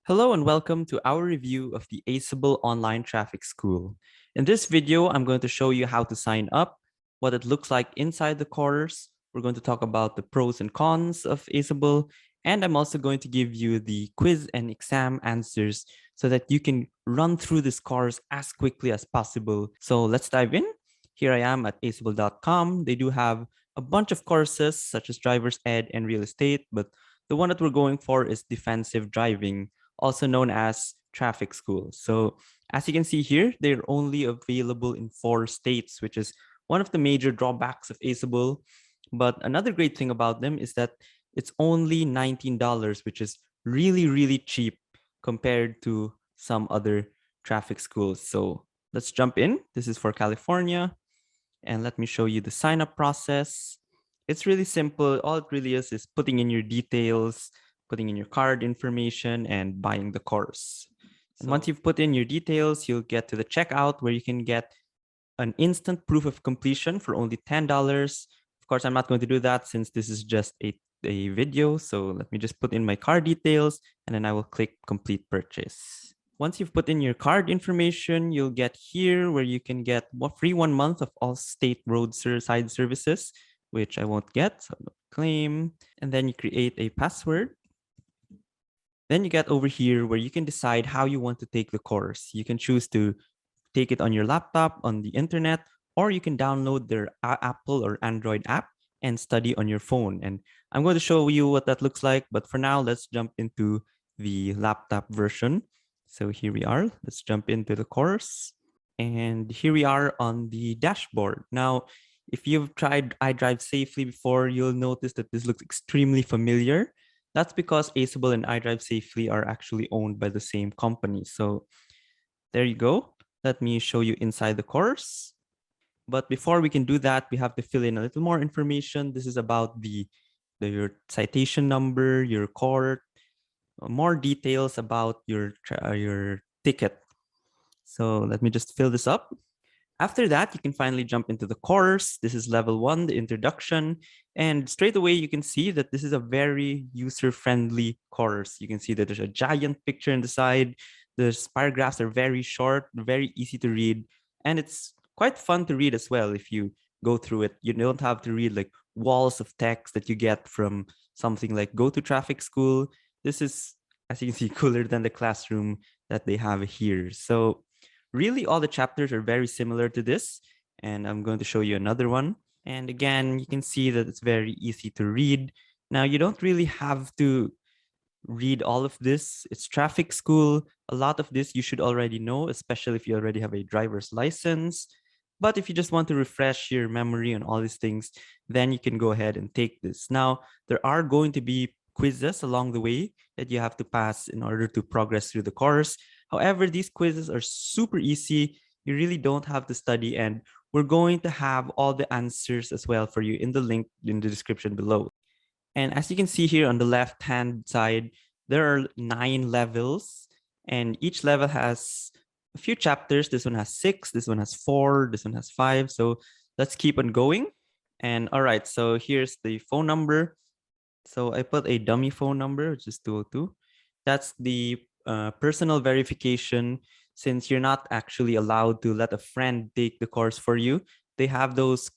Hello and welcome to our review of the Aceable Online Traffic School. In this video, I'm going to show you how to sign up, what it looks like inside the course. We're going to talk about the pros and cons of Aceable, and I'm also going to give you the quiz and exam answers so that you can run through this course as quickly as possible. So let's dive in. Here I am at aceable.com. They do have a bunch of courses such as driver's ed and real estate, but the one that we're going for is defensive driving, also known as traffic school. So as you can see here, they're only available in 4 states, which is one of the major drawbacks of Aceable. But another great thing about them is that it's only $19, which is really, really cheap compared to some other traffic schools. So let's jump in. This is for California. And let me show you the sign up process. It's really simple. All it really is putting in your details, putting in your card information, and buying the course. And once you've put in your details, you'll get to the checkout where you can get an instant proof of completion for only $10. Of course, I'm not going to do that since this is just a video. So let me just put in my card details and then I will click complete purchase. Once you've put in your card information, you'll get here where you can get free 1 month of all state roadside services, which I won't get, so claim. And then you create a password. Then you get over here where you can decide how you want to take the course. You can choose to take it on your laptop, on the internet, or you can download their Apple or Android app and study on your phone. And I'm going to show you what that looks like. But for now, let's jump into the laptop version. So here we are. Let's jump into the course. And here we are on the dashboard. Now, if you've tried iDrive Safely before, you'll notice that this looks extremely familiar. That's because Aceable and iDrive Safely are actually owned by the same company. So there you go. Let me show you inside the course. But before we can do that, we have to fill in a little more information. This is about your citation number, your court, more details about your ticket. So let me just fill this up. After that, you can finally jump into the course. This is level 1, the introduction. And straight away, you can see that this is a very user-friendly course. You can see that there's a giant picture on the side. The paragraphs are very short, very easy to read. And it's quite fun to read as well if you go through it. You don't have to read like walls of text that you get from something like Go to Traffic School. This is, as you can see, cooler than the classroom that they have here. So really, all the chapters are very similar to this, and I'm going to show you another one. And again, you can see that it's very easy to read. Now, you don't really have to read all of this. It's traffic school. A lot of this you should already know, especially if you already have a driver's license. But if you just want to refresh your memory on all these things, then you can go ahead and take this. Now, there are going to be quizzes along the way that you have to pass in order to progress through the course. However, these quizzes are super easy. You really don't have to study, and we're going to have all the answers as well for you in the link in the description below. And as you can see here on the left-hand side, there are 9 levels, and each level has a few chapters. This one has 6, this one has 4, this one has 5. So let's keep on going. And all right, so here's the phone number. So I put a dummy phone number, which is 202. That's the personal verification. Since you're not actually allowed to let a friend take the course for you, they have those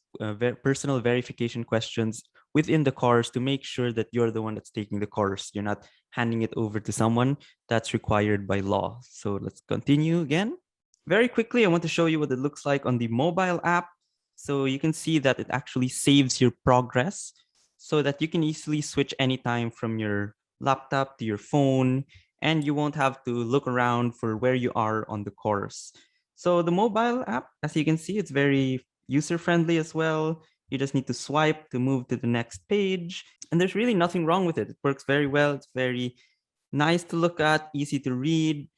personal verification questions within the course to make sure that you're the one that's taking the course. You're not handing it over to someone. That's required by law. So let's continue again. Very quickly, I want to show you what it looks like on the mobile app. So you can see that it actually saves your progress so that you can easily switch anytime from your laptop to your phone, and you won't have to look around for where you are on the course. So the mobile app, as you can see, it's very user-friendly as well. You just need to swipe to move to the next page. And there's really nothing wrong with it. It works very well. It's very nice to look at, easy to read,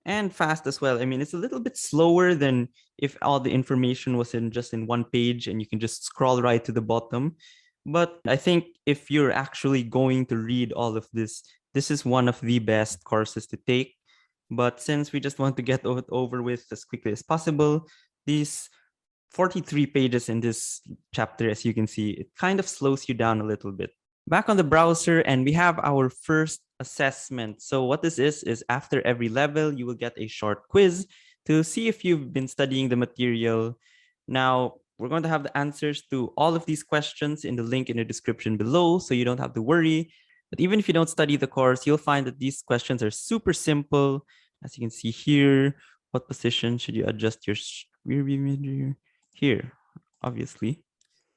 and fast as well. I mean, it's a little bit slower than if all the information was just in one page and you can just scroll right to the bottom. But I think if you're actually going to read all of this, this is one of the best courses to take. But since we just want to get it over with as quickly as possible, these 43 pages in this chapter, as you can see, it kind of slows you down a little bit. Back on the browser, and we have our first assessment. So what this is after every level, you will get a short quiz to see if you've been studying the material. Now, we're going to have the answers to all of these questions in the link in the description below, so you don't have to worry. But even if you don't study the course, you'll find that these questions are super simple. As you can see here, what position should you adjust your rear view mirror? Here, obviously.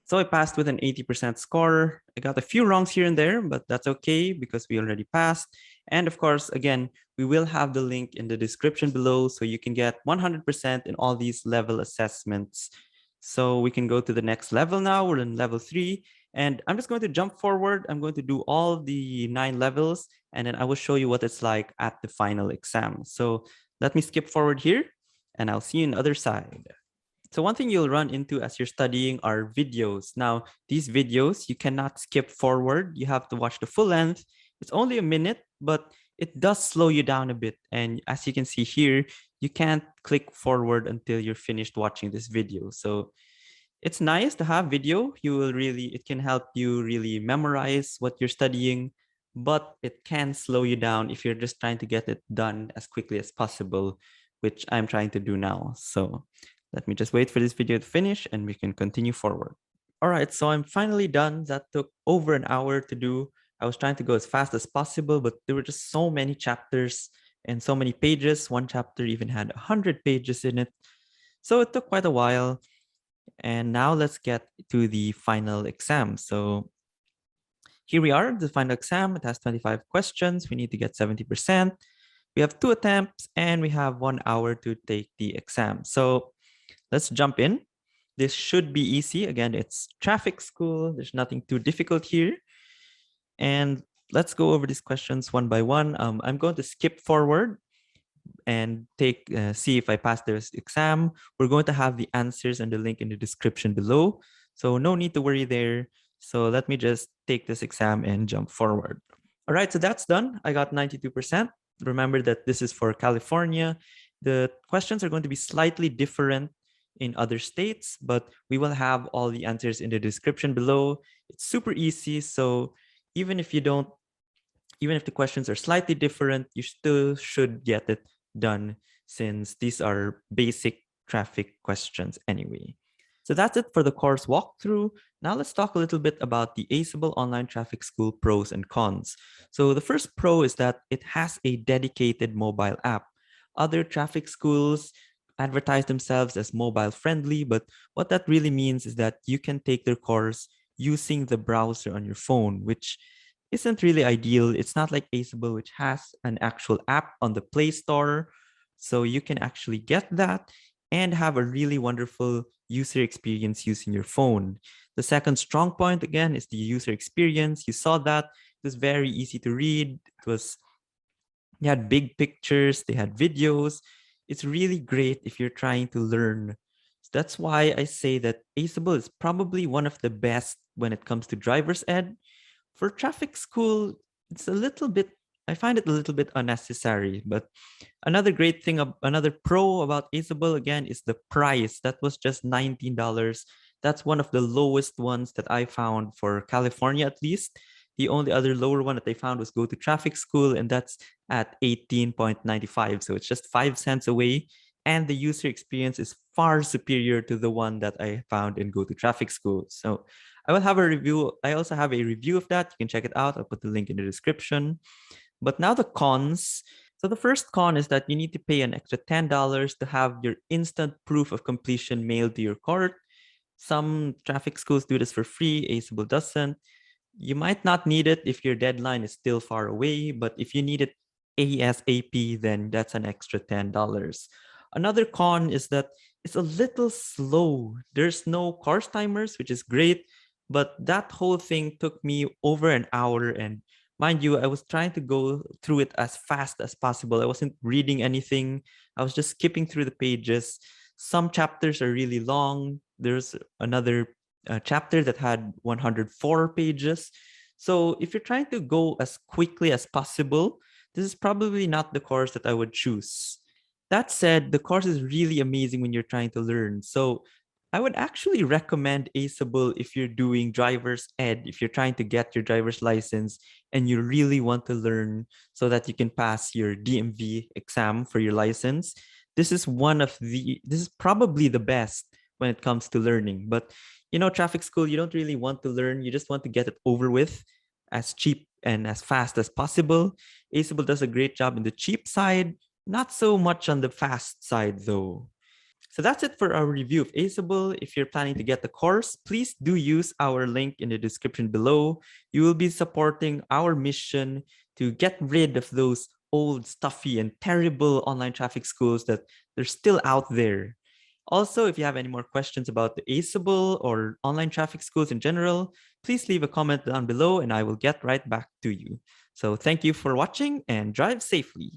So I passed with an 80% score. I got a few wrongs here and there, but that's okay because we already passed. And of course, again, we will have the link in the description below so you can get 100% in all these level assessments. So we can go to the next level now. We're in level 3. And I'm just going to jump forward. I'm going to do all the 9 levels, and then I will show you what it's like at the final exam. So let me skip forward here, and I'll see you on the other side. So one thing you'll run into as you're studying are videos. Now, these videos, you cannot skip forward. You have to watch the full length. It's only a minute, but it does slow you down a bit. And as you can see here, you can't click forward until you're finished watching this video. So it's nice to have video. It can help you really memorize what you're studying, but it can slow you down if you're just trying to get it done as quickly as possible, which I'm trying to do now. So let me just wait for this video to finish and we can continue forward. All right, so I'm finally done. That took over an hour to do. I was trying to go as fast as possible, but there were just so many chapters and so many pages. One chapter even had 100 pages in it. So it took quite a while. And now let's get to the final exam. So here we are, the final exam. It has 25 questions. We need to get 70%. We have 2 attempts and we have 1 hour to take the exam. So let's jump in. This should be easy. Again, it's traffic school. There's nothing too difficult here. And let's go over these questions one by one. I'm going to skip forward and see if I pass this exam. We're going to have the answers and the link in the description below. So no need to worry there. So let me just take this exam and jump forward. All right, so that's done. I got 92%. Remember that this is for California. The questions are going to be slightly different in other states, but we will have all the answers in the description below. It's super easy. So even if the questions are slightly different, you still should get it done since these are basic traffic questions anyway. So that's it for the course walkthrough. Now let's talk a little bit about the Aceable Online Traffic School pros and cons. So the first pro is that it has a dedicated mobile app. Other traffic schools advertise themselves as mobile friendly, but what that really means is that you can take their course using the browser on your phone, which isn't really ideal. It's not like Aceable, which has an actual app on the Play Store. So you can actually get that and have a really wonderful user experience using your phone. The second strong point, again, is the user experience. You saw that. It was very easy to read. They had big pictures, they had videos. It's really great if you're trying to learn. That's why I say that Aceable is probably one of the best when it comes to driver's ed. For traffic school, I find it a little bit unnecessary. But another great thing, another pro about Aceable again is the price. That was just $19. That's one of the lowest ones that I found for California, at least. The only other lower one that I found was Go to Traffic School, and that's at 18.95. So it's just 5 cents away. And the user experience is far superior to the one that I found in Go to Traffic School. So I will have a review. I also have a review of that. You can check it out. I'll put the link in the description. But now the cons. So the first con is that you need to pay an extra $10 to have your instant proof of completion mailed to your court. Some traffic schools do this for free. Aceable doesn't. You might not need it if your deadline is still far away, but if you need it ASAP, then that's an extra $10. Another con is that it's a little slow. There's no course timers, which is great, but that whole thing took me over an hour. And mind you, I was trying to go through it as fast as possible. I wasn't reading anything. I was just skipping through the pages. Some chapters are really long. There's another chapter that had 104 pages. So if you're trying to go as quickly as possible, this is probably not the course that I would choose. That said, the course is really amazing when you're trying to learn. So I would actually recommend Aceable if you're doing driver's ed, if you're trying to get your driver's license and you really want to learn so that you can pass your DMV exam for your license. This is probably the best when it comes to learning. But traffic school, you don't really want to learn, you just want to get it over with as cheap and as fast as possible. Aceable does a great job in the cheap side, not so much on the fast side though. So that's it for our review of Aceable. If you're planning to get the course, please do use our link in the description below. You will be supporting our mission to get rid of those old, stuffy, and terrible online traffic schools that they're still out there. Also, if you have any more questions about the Aceable or online traffic schools in general, please leave a comment down below and I will get right back to you. So thank you for watching and drive safely.